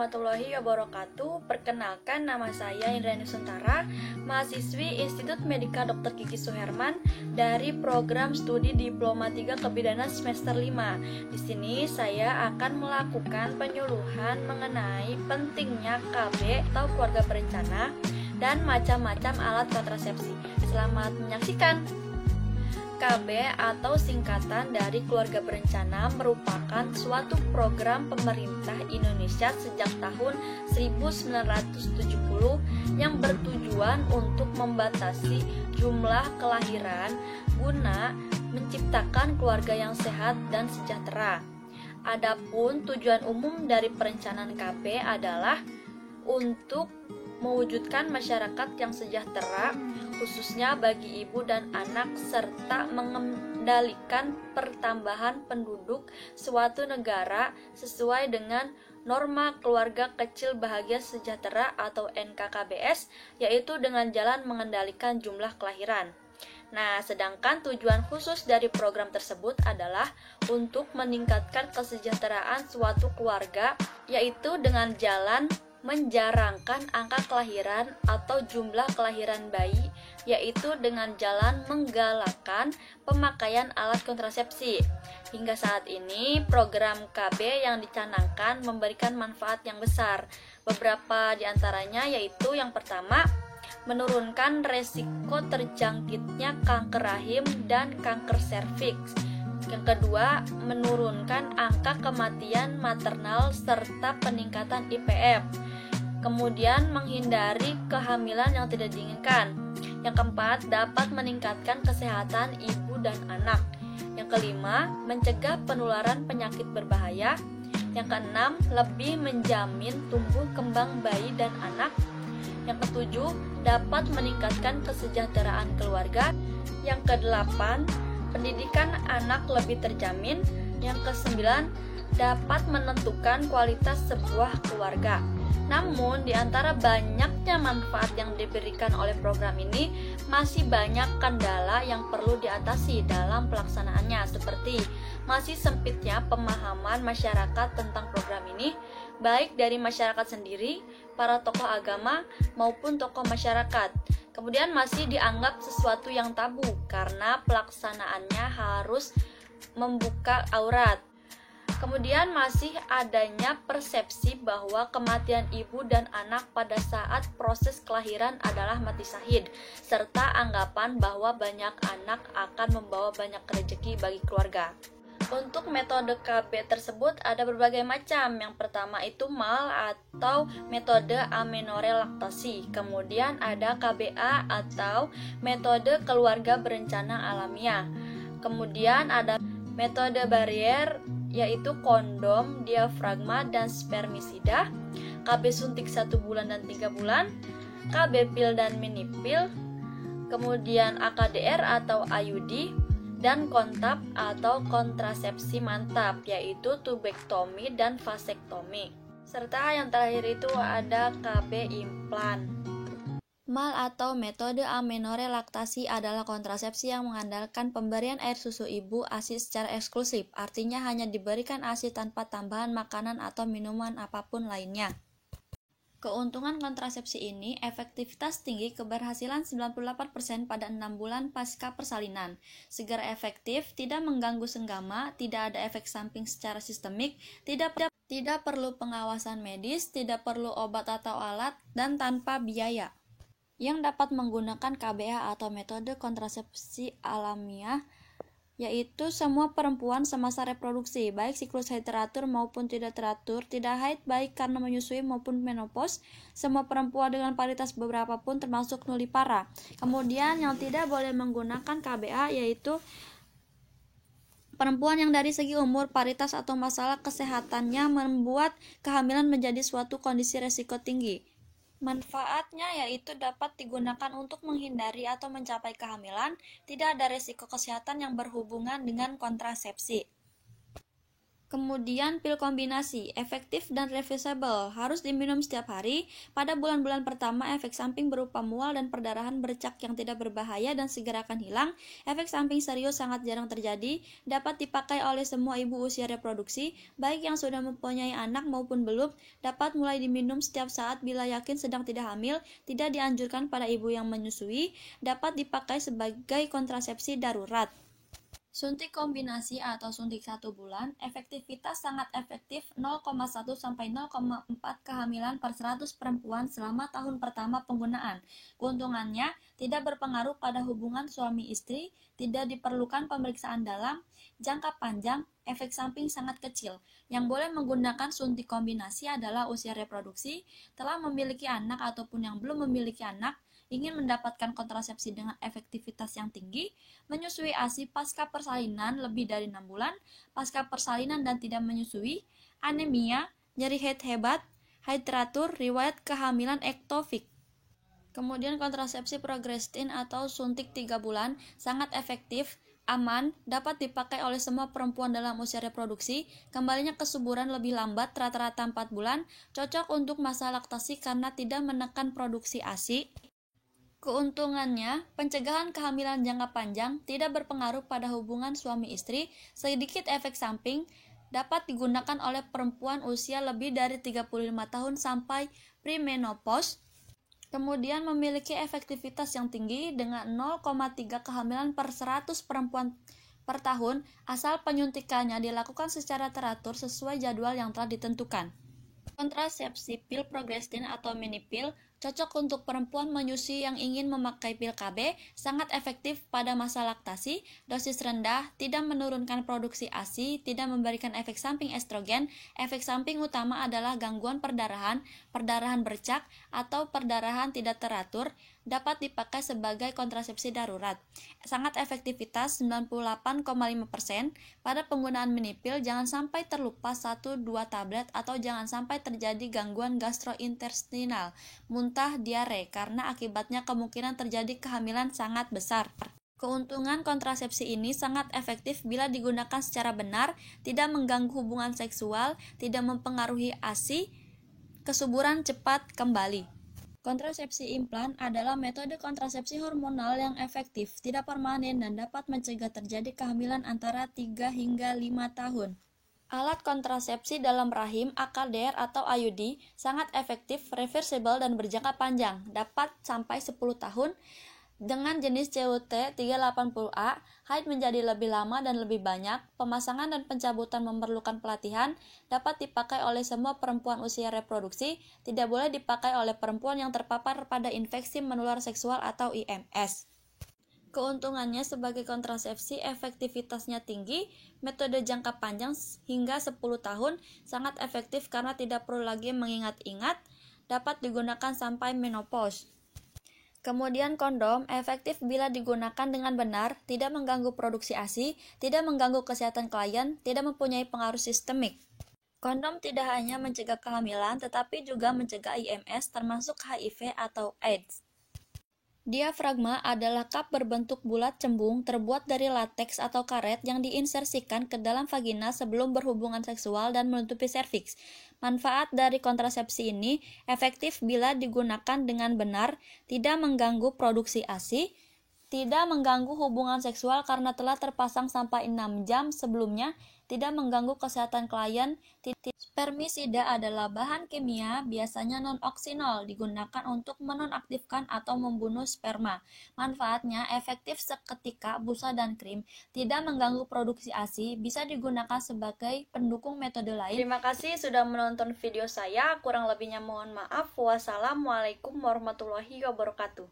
warahmatullahi wabarakatuh. Perkenalkan, nama saya Indrayani Suntara, mahasiswi Institut Medika Dr. Kiki Suherman dari program studi Diploma 3 Kebidanan semester 5. Di sini saya akan melakukan penyuluhan mengenai pentingnya KB atau keluarga berencana dan macam-macam alat kontrasepsi. Selamat menyaksikan. KB atau singkatan dari keluarga berencana merupakan suatu program pemerintah Indonesia sejak tahun 1970 yang bertujuan untuk membatasi jumlah kelahiran guna menciptakan keluarga yang sehat dan sejahtera. Adapun tujuan umum dari perencanaan KB adalah untuk mewujudkan masyarakat yang sejahtera, khususnya bagi ibu dan anak, serta mengendalikan pertambahan penduduk suatu negara sesuai dengan norma keluarga kecil bahagia sejahtera atau NKKBS, yaitu dengan jalan mengendalikan jumlah kelahiran. Nah, sedangkan tujuan khusus dari program tersebut adalah untuk meningkatkan kesejahteraan suatu keluarga, yaitu dengan jalan menjarangkan angka kelahiran atau jumlah kelahiran bayi, yaitu dengan jalan menggalakkan pemakaian alat kontrasepsi. Hingga saat ini, program KB yang dicanangkan memberikan manfaat yang besar. Beberapa di antaranya yaitu yang pertama, menurunkan resiko terjangkitnya kanker rahim dan kanker serviks. Yang kedua, menurunkan angka kematian maternal serta peningkatan IPM. Kemudian, menghindari kehamilan yang tidak diinginkan. Yang keempat, dapat meningkatkan kesehatan ibu dan anak. Yang kelima, mencegah penularan penyakit berbahaya. Yang keenam, lebih menjamin tumbuh kembang bayi dan anak. Yang ketujuh, dapat meningkatkan kesejahteraan keluarga. Yang kedelapan, pendidikan anak lebih terjamin. Yang kesembilan, dapat menentukan kualitas sebuah keluarga. Namun, di antara banyaknya manfaat yang diberikan oleh program ini, masih banyak kendala yang perlu diatasi dalam pelaksanaannya, seperti masih sempitnya pemahaman masyarakat tentang program ini, baik dari masyarakat sendiri, para tokoh agama, maupun tokoh masyarakat. Kemudian masih dianggap sesuatu yang tabu, karena pelaksanaannya harus membuka aurat. Kemudian masih adanya persepsi bahwa kematian ibu dan anak pada saat proses kelahiran adalah mati syahid, serta anggapan bahwa banyak anak akan membawa banyak rezeki bagi keluarga. Untuk metode KB tersebut ada berbagai macam. Yang pertama itu MAL atau metode amenorrhea-laktasi. Kemudian ada KBA atau metode keluarga berencana alamiah. Kemudian ada metode barier, yaitu kondom, diafragma, dan spermisida, KB suntik 1 bulan dan 3 bulan, KB pil dan mini pil, kemudian AKDR atau IUD, dan kontap atau kontrasepsi mantap, yaitu tubektomi dan vasektomi. Serta yang terakhir itu ada KB implan. MAL atau metode amenorrhea-laktasi adalah kontrasepsi yang mengandalkan pemberian air susu ibu ASI secara eksklusif, artinya hanya diberikan ASI tanpa tambahan makanan atau minuman apapun lainnya. Keuntungan kontrasepsi ini efektivitas tinggi, keberhasilan 98% pada 6 bulan pasca persalinan, segera efektif, tidak mengganggu senggama, tidak ada efek samping secara sistemik, tidak perlu pengawasan medis, tidak perlu obat atau alat, dan tanpa biaya. Yang dapat menggunakan KBA atau metode kontrasepsi alamiah yaitu semua perempuan semasa reproduksi, baik siklus haid teratur maupun tidak teratur, tidak haid baik karena menyusui maupun menopause, semua perempuan dengan paritas beberapa pun termasuk nulipara. Kemudian yang tidak boleh menggunakan KBA yaitu perempuan yang dari segi umur, paritas atau masalah kesehatannya membuat kehamilan menjadi suatu kondisi resiko tinggi. Manfaatnya yaitu dapat digunakan untuk menghindari atau mencapai kehamilan, tidak ada risiko kesehatan yang berhubungan dengan kontrasepsi. Kemudian pil kombinasi, efektif dan reversible, harus diminum setiap hari. Pada bulan-bulan pertama, efek samping berupa mual dan perdarahan bercak yang tidak berbahaya dan segera akan hilang. Efek samping serius sangat jarang terjadi, dapat dipakai oleh semua ibu usia reproduksi, baik yang sudah mempunyai anak maupun belum, dapat mulai diminum setiap saat bila yakin sedang tidak hamil, tidak dianjurkan pada ibu yang menyusui, dapat dipakai sebagai kontrasepsi darurat. Suntik kombinasi atau suntik 1 bulan, efektivitas sangat efektif 0,1 sampai 0,4 kehamilan per 100 perempuan selama tahun pertama penggunaan. Keuntungannya tidak berpengaruh pada hubungan suami istri, tidak diperlukan pemeriksaan dalam, jangka panjang, efek samping sangat kecil. Yang boleh menggunakan suntik kombinasi adalah usia reproduksi, telah memiliki anak ataupun yang belum memiliki anak, ingin mendapatkan kontrasepsi dengan efektivitas yang tinggi, menyusui ASI pasca persalinan lebih dari 6 bulan, pasca persalinan dan tidak menyusui, anemia, nyeri haid hebat, haid teratur, riwayat kehamilan ektofik. Kemudian kontrasepsi progestin atau suntik 3 bulan, sangat efektif, aman, dapat dipakai oleh semua perempuan dalam usia reproduksi, kembalinya kesuburan lebih lambat rata-rata 4 bulan, cocok untuk masa laktasi karena tidak menekan produksi ASI. Keuntungannya, pencegahan kehamilan jangka panjang, tidak berpengaruh pada hubungan suami istri, sedikit efek samping, dapat digunakan oleh perempuan usia lebih dari 35 tahun sampai premenopause, kemudian memiliki efektivitas yang tinggi dengan 0,3 kehamilan per 100 perempuan per tahun, asal penyuntikannya dilakukan secara teratur sesuai jadwal yang telah ditentukan. Kontrasepsi pil progestin atau mini pil cocok untuk perempuan menyusui yang ingin memakai pil KB, sangat efektif pada masa laktasi, dosis rendah, tidak menurunkan produksi ASI, tidak memberikan efek samping estrogen. Efek samping utama adalah gangguan perdarahan, perdarahan bercak, atau perdarahan tidak teratur, dapat dipakai sebagai kontrasepsi darurat. Sangat efektivitas 98,5%. Pada penggunaan mini pil jangan sampai terlupa 1-2 tablet atau jangan sampai terjadi gangguan gastrointestinal, muntah, diare, karena akibatnya kemungkinan terjadi kehamilan sangat besar. Keuntungan kontrasepsi ini sangat efektif bila digunakan secara benar, tidak mengganggu hubungan seksual, tidak mempengaruhi ASI, kesuburan cepat kembali. Kontrasepsi implan adalah metode kontrasepsi hormonal yang efektif, tidak permanen, dan dapat mencegah terjadi kehamilan antara 3 hingga 5 tahun. Alat kontrasepsi dalam rahim (AKDR atau IUD) sangat efektif, reversible, dan berjangka panjang, dapat sampai 10 tahun. Dengan jenis CUT 380A, haid menjadi lebih lama dan lebih banyak, pemasangan dan pencabutan memerlukan pelatihan, dapat dipakai oleh semua perempuan usia reproduksi, tidak boleh dipakai oleh perempuan yang terpapar pada infeksi menular seksual atau IMS. Keuntungannya sebagai kontrasepsi, efektivitasnya tinggi, metode jangka panjang hingga 10 tahun, sangat efektif karena tidak perlu lagi mengingat-ingat, dapat digunakan sampai menopause. Kemudian kondom, efektif bila digunakan dengan benar, tidak mengganggu produksi ASI, tidak mengganggu kesehatan klien, tidak mempunyai pengaruh sistemik. Kondom tidak hanya mencegah kehamilan, tetapi juga mencegah IMS termasuk HIV atau AIDS. Diafragma adalah cup berbentuk bulat cembung terbuat dari lateks atau karet yang diinsersikan ke dalam vagina sebelum berhubungan seksual dan menutupi serviks. Manfaat dari kontrasepsi ini efektif bila digunakan dengan benar, tidak mengganggu produksi ASI, tidak mengganggu hubungan seksual karena telah terpasang sampai 6 jam sebelumnya, tidak mengganggu kesehatan klien. Spermisida adalah bahan kimia, biasanya non-oksinol, digunakan untuk menonaktifkan atau membunuh sperma. Manfaatnya efektif seketika, busa dan krim, tidak mengganggu produksi ASI, bisa digunakan sebagai pendukung metode lain. Terima kasih sudah menonton video saya, kurang lebihnya mohon maaf. Wassalamualaikum warahmatullahi wabarakatuh.